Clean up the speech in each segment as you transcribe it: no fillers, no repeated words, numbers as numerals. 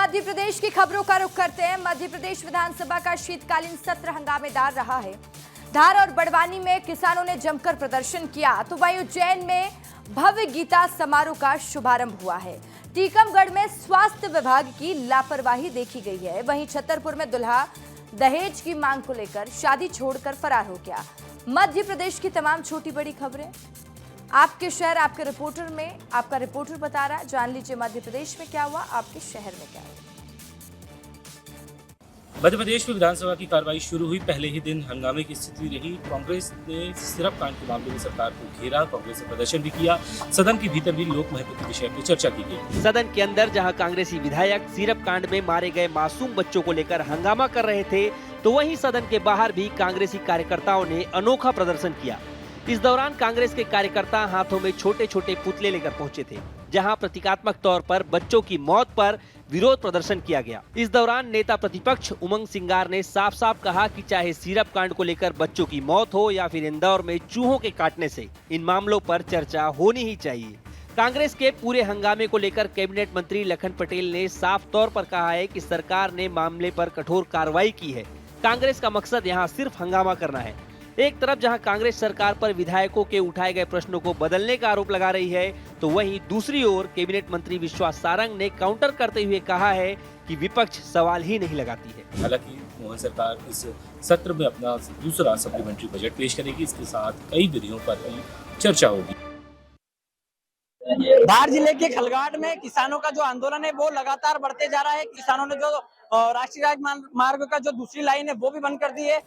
मध्य प्रदेश की खबरों का रुख करते हैं। मध्य प्रदेश विधानसभा का शीतकालीन सत्र हंगामेदार रहा है। धार और बड़वानी में किसानों ने जमकर प्रदर्शन किया, तो वहीं उज्जैन में भव्य गीता समारोह का शुभारंभ हुआ है। टीकमगढ़ में स्वास्थ्य विभाग की लापरवाही देखी गई है। वहीं छतरपुर में दूल्हा दहेज की मांग को लेकर शादी छोड़कर फरार हो गया। मध्य प्रदेश की तमाम छोटी बड़ी खबरें आपके शहर, आपके रिपोर्टर में आपका रिपोर्टर बता रहा है। जान लीजिए मध्य प्रदेश में क्या हुआ, आपके शहर में क्या हुआ। मध्य प्रदेश में विधानसभा की कार्रवाई शुरू हुई, पहले ही दिन हंगामे की स्थिति रही। कांग्रेस ने सिरप कांड के मामले में सरकार को घेरा, कांग्रेस ने प्रदर्शन भी किया। सदन के भीतर भी लोक महत्व के विषय पर चर्चा की गई। सदन के अंदर जहां कांग्रेसी विधायक सिरप कांड में मारे गए मासूम बच्चों को लेकर हंगामा कर रहे थे, तो वहीं सदन के बाहर भी कांग्रेसी कार्यकर्ताओं ने अनोखा प्रदर्शन किया। इस दौरान कांग्रेस के कार्यकर्ता हाथों में छोटे छोटे पुतले लेकर पहुंचे थे, जहां प्रतीकात्मक तौर पर बच्चों की मौत पर विरोध प्रदर्शन किया गया। इस दौरान नेता प्रतिपक्ष उमंग सिंगार ने साफ साफ कहा कि चाहे सिरप कांड को लेकर बच्चों की मौत हो या फिर इंदौर में चूहों के काटने से, इन मामलों पर चर्चा होनी ही चाहिए। कांग्रेस के पूरे हंगामे को लेकर कैबिनेट मंत्री लखन पटेल ने साफ तौर पर कहा है कि सरकार ने मामले पर कठोर कार्रवाई की है। कांग्रेस का मकसद यहाँ सिर्फ हंगामा करना है। एक तरफ जहां कांग्रेस सरकार पर विधायकों के उठाए गए प्रश्नों को बदलने का आरोप लगा रही है, तो वहीं दूसरी ओर कैबिनेट मंत्री विश्वास सारंग ने काउंटर करते हुए कहा है कि विपक्ष सवाल ही नहीं लगाती है। हालांकि मोहन सरकार इस सत्र में अपना दूसरा सप्लीमेंट्री बजट पेश करेगी। इसके साथ कई विधियों पर भी चर्चा होगी। धार जिले के खलघाट में किसानों का जो आंदोलन है वो लगातार बढ़ते जा रहा है। किसानों ने जो राष्ट्रीय राजमार्ग का जो दूसरी लाइन है वो भी बंद कर दी है।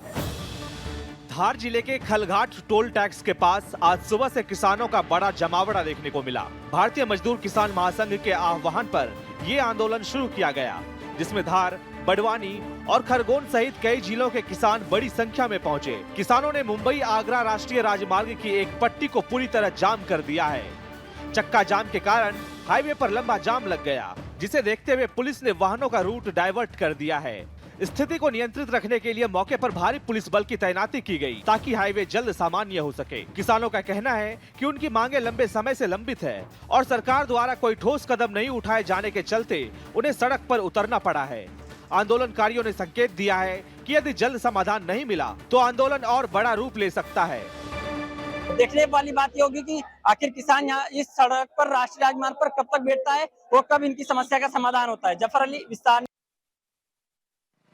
धार जिले के खलघाट टोल टैक्स के पास आज सुबह से किसानों का बड़ा जमावड़ा देखने को मिला। भारतीय मजदूर किसान महासंघ के आह्वान पर ये आंदोलन शुरू किया गया, जिसमें धार, बड़वानी और खरगोन सहित कई जिलों के किसान बड़ी संख्या में पहुंचे। किसानों ने मुंबई आगरा राष्ट्रीय राजमार्ग की एक पट्टी को पूरी तरह जाम कर दिया है। चक्का जाम के कारण हाईवे पर लंबा जाम लग गया, जिसे देखते हुए पुलिस ने वाहनों का रूट डाइवर्ट कर दिया है। स्थिति को नियंत्रित रखने के लिए मौके पर भारी पुलिस बल की तैनाती की गई, ताकि हाईवे जल्द सामान्य हो सके। किसानों का कहना है कि उनकी मांगे लंबे समय से लंबित है और सरकार द्वारा कोई ठोस कदम नहीं उठाए जाने के चलते उन्हें सड़क पर उतरना पड़ा है। आंदोलनकारियों ने संकेत दिया है कि यदि जल्द समाधान नहीं मिला तो आंदोलन और बड़ा रूप ले सकता है। देखने वाली बात ये होगी कि आखिर किसान यहाँ इस सड़क पर, राष्ट्रीय राजमार्ग पर कब तक बैठता है और कब इनकी समस्या का समाधान होता है। जफर अली, विस्तार।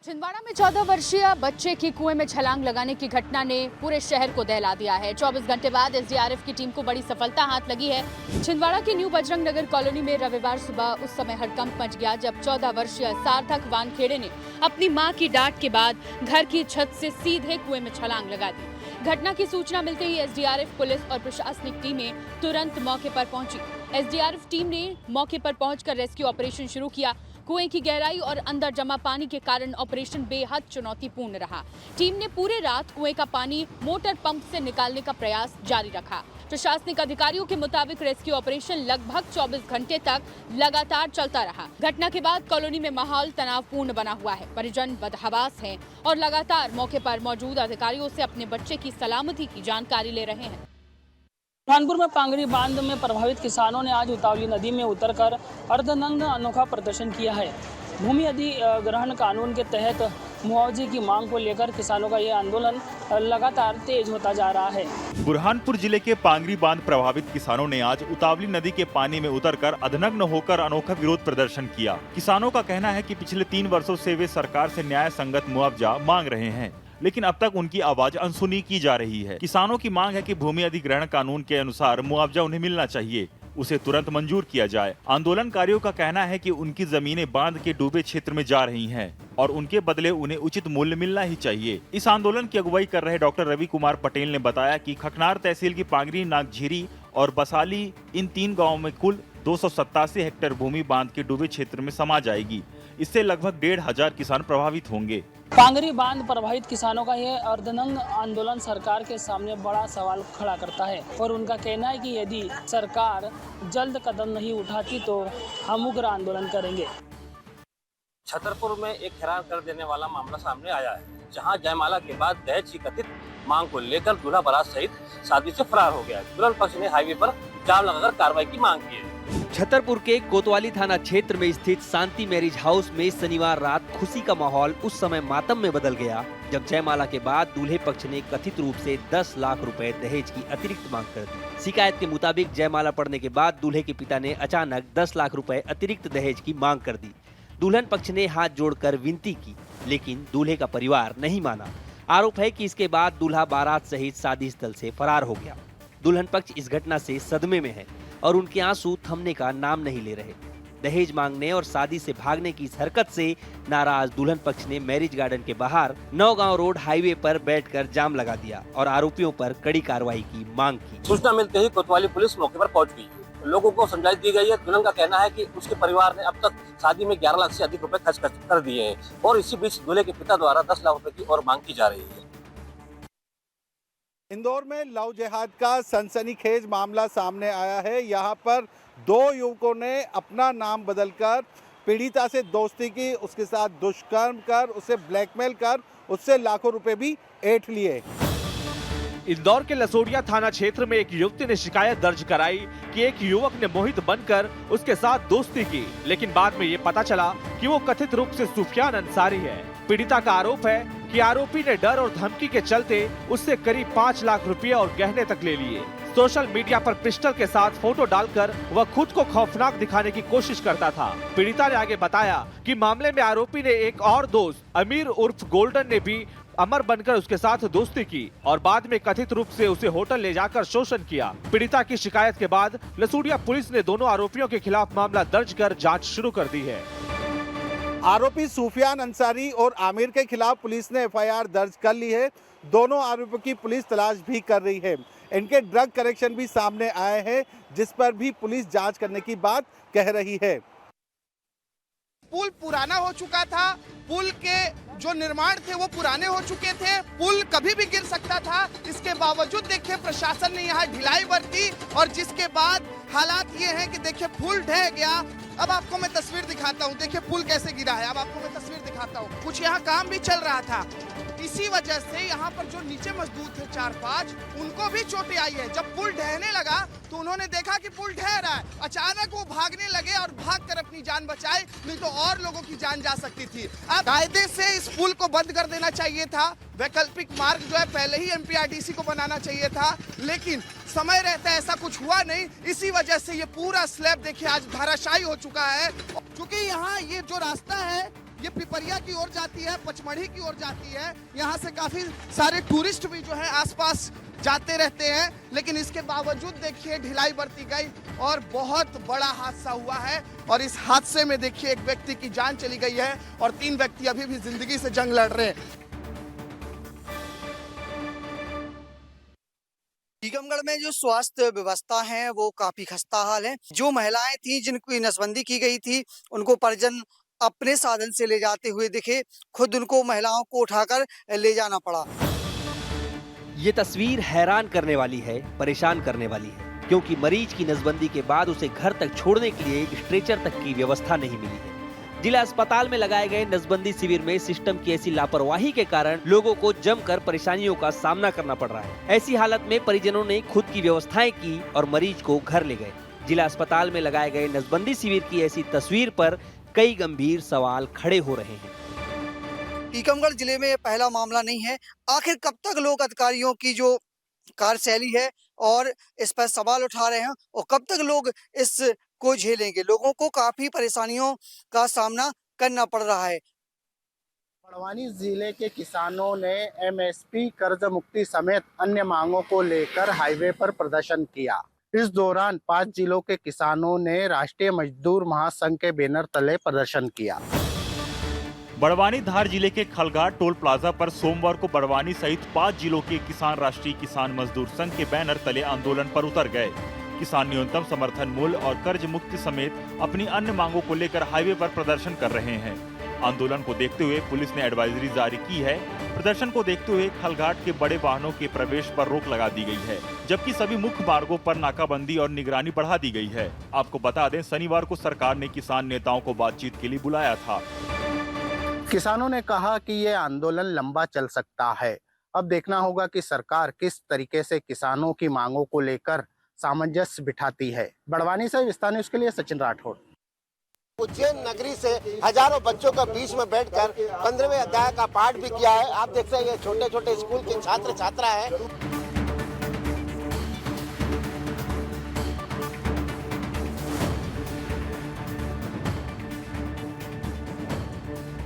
छिंदवाड़ा में 14 वर्षीय बच्चे की कुएं में छलांग लगाने की घटना ने पूरे शहर को दहला दिया है। 24 घंटे बाद एसडीआरएफ की टीम को बड़ी सफलता हाथ लगी है। छिंदवाड़ा की न्यू बजरंग नगर कॉलोनी में रविवार सुबह उस समय हड़कंप मच गया जब 14 वर्षीय सार्थक वानखेड़े ने अपनी मां की डांट के बाद घर की छत से सीधे कुएं में छलांग लगा दी। घटना की सूचना मिलते ही एसडीआरएफ, पुलिस और प्रशासनिक टीमें तुरंत मौके पर पहुंची। एसडीआरएफ टीम ने मौके पर पहुंचकर रेस्क्यू ऑपरेशन शुरू किया। कुएं की गहराई और अंदर जमा पानी के कारण ऑपरेशन बेहद चुनौतीपूर्ण रहा। टीम ने पूरे रात कुएं का पानी मोटर पंप से निकालने का प्रयास जारी रखा। प्रशासनिक अधिकारियों के मुताबिक रेस्क्यू ऑपरेशन लगभग 24 घंटे तक लगातार चलता रहा। घटना के बाद कॉलोनी में माहौल तनावपूर्ण बना हुआ है। परिजन बदहवास हैं और लगातार मौके पर मौजूद अधिकारियों से अपने बच्चे की सलामती की जानकारी ले रहे हैं। बुरहानपुर में पांगरी बांध में प्रभावित किसानों ने आज उतावली नदी में उतरकर अर्धनग्न अनोखा प्रदर्शन किया है। भूमि अधिग्रहण कानून के तहत मुआवजे की मांग को लेकर किसानों का ये आंदोलन लगातार तेज होता जा रहा है। बुरहानपुर जिले के पांगरी बांध प्रभावित किसानों ने आज उतावली नदी के पानी में उतरकर अधनग्न होकर अनोखा विरोध प्रदर्शन किया। किसानों का कहना है कि पिछले 3 वर्षों से वे सरकार से न्याय संगत मुआवजा मांग रहे हैं, लेकिन अब तक उनकी आवाज अनसुनी की जा रही है। किसानों की मांग है कि भूमि अधिग्रहण कानून के अनुसार मुआवजा उन्हें मिलना चाहिए, उसे तुरंत मंजूर किया जाए। आंदोलनकारियों का कहना है कि उनकी जमीनें बांध के डूबे क्षेत्र में जा रही हैं और उनके बदले उन्हें उचित मूल्य मिलना ही चाहिए। इस आंदोलन की अगुवाई कर रहे डॉक्टर रवि कुमार पटेल ने बताया कि खकनार तहसील की पांगरी, नागझीरी और बसाली, इन 3 गाँव में कुल 287 हेक्टेयर भूमि बांध के डूबे क्षेत्र में समा जाएगी। इससे लगभग 1,500 किसान प्रभावित होंगे। पांगरी बांध प्रभावित किसानों का यह अर्धनग्न आंदोलन सरकार के सामने बड़ा सवाल खड़ा करता है और उनका कहना है कि यदि सरकार जल्द कदम नहीं उठाती तो हम उग्र आंदोलन करेंगे। छतरपुर में एक हैरान कर देने वाला मामला सामने आया है, जहां जयमाला के बाद दहेज की कथित मांग को लेकर दूल्हा बारात सहित शादी से फरार हो गया। दुल्हन पक्ष ने हाईवे पर जाम लगाकर कार्रवाई की मांग की है। छतरपुर के कोतवाली थाना क्षेत्र में स्थित शांति मैरिज हाउस में शनिवार रात खुशी का माहौल उस समय मातम में बदल गया जब जयमाला के बाद दूल्हे पक्ष ने कथित रूप से 10 लाख रुपए दहेज की अतिरिक्त मांग कर दी। शिकायत के मुताबिक जयमाला पड़ने के बाद दूल्हे के पिता ने अचानक 10 लाख रुपए अतिरिक्त दहेज की मांग कर दी। दुल्हन पक्ष ने हाथ जोड़कर विनती की, लेकिन दूल्हे का परिवार नहीं माना। आरोप है कि इसके बाद दूल्हा बारात सहित शादी स्थल से फरार हो गया। दुल्हन पक्ष इस घटना से सदमे में है और उनके आंसू थमने का नाम नहीं ले रहे। दहेज मांगने और शादी से भागने की इस हरकत से नाराज दुल्हन पक्ष ने मैरिज गार्डन के बाहर नौगांव रोड हाईवे पर बैठकर जाम लगा दिया और आरोपियों पर कड़ी कार्रवाई की मांग की। सूचना मिलते ही कोतवाली पुलिस मौके पर पहुंच गई। लोगों को समझाइश दी गई है। दुल्हन का कहना है कि उसके परिवार ने अब तक शादी में 11 लाख से अधिक रुपए खर्च कर दिए हैं और इसी बीच दूल्हे के पिता द्वारा 10 लाख रुपए की और मांग की जा रही है। इंदौर में लव जिहाद का सनसनीखेज मामला सामने आया है। यहाँ पर 2 युवकों ने अपना नाम बदलकर पीड़िता से दोस्ती की, उसके साथ दुष्कर्म कर, उसे ब्लैकमेल कर, उससे लाखों रुपए भी ऐंठ लिए। इंदौर के लसोड़िया थाना क्षेत्र में एक युवती ने शिकायत दर्ज कराई कि एक युवक ने मोहित बनकर उसके साथ दोस्ती की, लेकिन बाद में ये पता चला कि वो कथित रूप से सुफियान अंसारी है। पीड़िता का आरोप है कि आरोपी ने डर और धमकी के चलते उससे करीब 5 लाख रुपए और गहने तक ले लिए। सोशल मीडिया पर पिस्टल के साथ फोटो डालकर वह खुद को खौफनाक दिखाने की कोशिश करता था। पीड़िता ने आगे बताया कि मामले में आरोपी ने एक और दोस्त अमीर उर्फ गोल्डन ने भी अमर बनकर उसके साथ दोस्ती की और बाद में कथित रूप से उसे होटल ले जाकर शोषण किया। पीड़िता की शिकायत के बाद लसूड़िया पुलिस ने दोनों आरोपियों के खिलाफ मामला दर्ज कर जांच शुरू कर दी है। आरोपी सुफियान अंसारी और आमिर के खिलाफ पुलिस ने एफआईआर दर्ज कर ली है। दोनों आरोपियों की पुलिस तलाश भी कर रही है। इनके ड्रग कनेक्शन भी सामने आए हैं, जिस पर भी पुलिस जांच करने की बात कह रही है। पुल पुराना हो चुका था, पुल के जो निर्माण थे वो पुराने हो चुके थे, पुल कभी भी गिर सकता था। इसके बावजूद देखिए प्रशासन ने यहाँ ढिलाई बरती और जिसके बाद हालात ये हैं कि देखिए पुल ढह गया। अब आपको मैं तस्वीर दिखाता हूँ, देखिए पुल कैसे गिरा है। अब आपको मैं तस्वीर दिखाता हूँ। कुछ यहाँ काम भी चल रहा था, इसी वजह से यहाँ पर जो नीचे मजदूर थे 4-5 उनको भी चोटें आई है। जब पुल ढहने लगा तो उन्होंने देखा कि पुल ढह रहा है, अचानक वो भागने लगे और भागकर अपनी जान बचाई, नहीं तो और लोगों की जान जा सकती थी। अब कायदे से इस पुल को बंद कर देना चाहिए था। वैकल्पिक मार्ग जो है पहले ही एमपीआरडीसी को बनाना चाहिए था, लेकिन समय रहता ऐसा कुछ हुआ नहीं। इसी वजह से ये पूरा स्लैब देखिए आज धराशायी हो चुका है। क्योंकि यहाँ ये जो रास्ता है ये पिपरिया की ओर जाती है, पचमढ़ी की ओर जाती है। यहाँ से काफी सारे टूरिस्ट भी जो है आसपास जाते रहते हैं, लेकिन इसके बावजूद देखिए ढिलाई बरती गई और बहुत बड़ा हादसा हुआ है। और इस हादसे में देखिए एक व्यक्ति की जान चली गई है और 3 व्यक्ति अभी भी जिंदगी से जंग लड़ रहे हैं। टीकमगढ़ में जो स्वास्थ्य व्यवस्था है वो काफी खस्ता हाल है। जो महिलाएं थी जिनको नसबंदी की गई थी उनको परिजन अपने साधन से ले जाते हुए दिखे, खुद उनको महिलाओं को उठाकर ले जाना पड़ा। ये तस्वीर हैरान करने वाली है, परेशान करने वाली है, क्योंकि मरीज की नसबंदी के बाद उसे घर तक छोड़ने के लिए स्ट्रेचर तक की व्यवस्था नहीं मिली है। जिला अस्पताल में लगाए गए नसबंदी शिविर में सिस्टम की ऐसी लापरवाही के कारण लोगों को जमकर परेशानियों का सामना करना पड़ रहा है। ऐसी हालत में परिजनों ने खुद की व्यवस्थाएं की और मरीज को घर ले गए। जिला अस्पताल में लगाए गए नसबंदी शिविर की ऐसी तस्वीर पर कई गंभीर सवाल खड़े हो रहे हैं। टीकमगढ़ जिले में पहला मामला नहीं है। आखिर कब तक लोग अधिकारियों की जो कार्यशैली है और इस पर सवाल उठा रहे हैं और कब तक लोग इसको झेलेंगे। लोगों को काफी परेशानियों का सामना करना पड़ रहा है। बड़वानी जिले के किसानों ने एमएसपी कर्ज मुक्ति समेत अन्य मांगों को लेकर हाईवे पर प्रदर्शन किया। इस दौरान 5 जिलों के किसानों ने राष्ट्रीय मजदूर महासंघ के बैनर तले प्रदर्शन किया। बड़वानी धार जिले के खलघाट टोल प्लाजा पर सोमवार को बड़वानी सहित 5 जिलों के किसान राष्ट्रीय किसान मजदूर संघ के बैनर तले आंदोलन पर उतर गए। किसान न्यूनतम समर्थन मूल्य और कर्ज मुक्ति समेत अपनी अन्य मांगों को लेकर हाईवे पर प्रदर्शन कर रहे हैं। आंदोलन को देखते हुए पुलिस ने एडवाइजरी जारी की है। प्रदर्शन को देखते हुए खलघाट के बड़े वाहनों के प्रवेश पर रोक लगा दी गई है, जबकि सभी मुख्य मार्गों पर नाकाबंदी और निगरानी बढ़ा दी गई है। आपको बता दें, शनिवार को सरकार ने किसान नेताओं को बातचीत के लिए बुलाया था। किसानों ने कहा कि ये आंदोलन लंबा चल सकता है। अब देखना होगा कि सरकार किस तरीके से किसानों की मांगों को लेकर सामंजस्य बिठाती है। बड़वानी से स्थानीय न्यूज़ के लिए सचिन राठौड़। उज्जैन नगरी से हजारों बच्चों का बीच में बैठकर 15वें अध्याय का पाठ भी किया है। आप देख सकते हैं छोटे छोटे स्कूल के छात्र छात्रा है।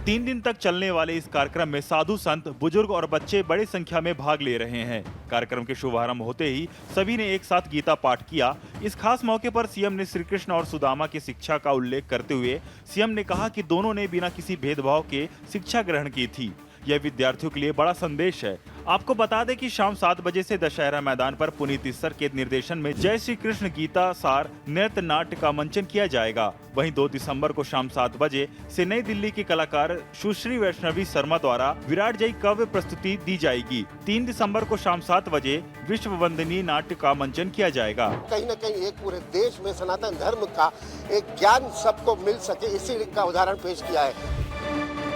3 दिन तक चलने वाले इस कार्यक्रम में साधु संत, बुजुर्ग और बच्चे बड़ी संख्या में भाग ले रहे हैं। कार्यक्रम के शुभारंभ होते ही सभी ने एक साथ गीता पाठ किया। इस खास मौके पर सीएम ने श्री कृष्ण और सुदामा की शिक्षा का उल्लेख करते हुए सीएम ने कहा कि दोनों ने बिना किसी भेदभाव के शिक्षा ग्रहण की थी। यह विद्यार्थियों के लिए बड़ा संदेश है। आपको बता दें कि शाम 7 बजे से दशहरा मैदान पर पुनीत इस्सर के निर्देशन में जय श्री कृष्ण गीता सार नृत्य नाट्य का मंचन किया जाएगा। वहीं 2 दिसंबर को शाम 7 बजे से नई दिल्ली की कलाकार सुश्री वैष्णवी शर्मा द्वारा विराट जयी काव्य प्रस्तुति दी जाएगी। 3 दिसंबर को शाम 7 बजे विश्व वंदनीय नाट्य का मंचन किया जाएगा। कहीं न कहीं एक पूरे देश में सनातन धर्म का एक ज्ञान सबको मिल सके, इसी का उदाहरण पेश किया है।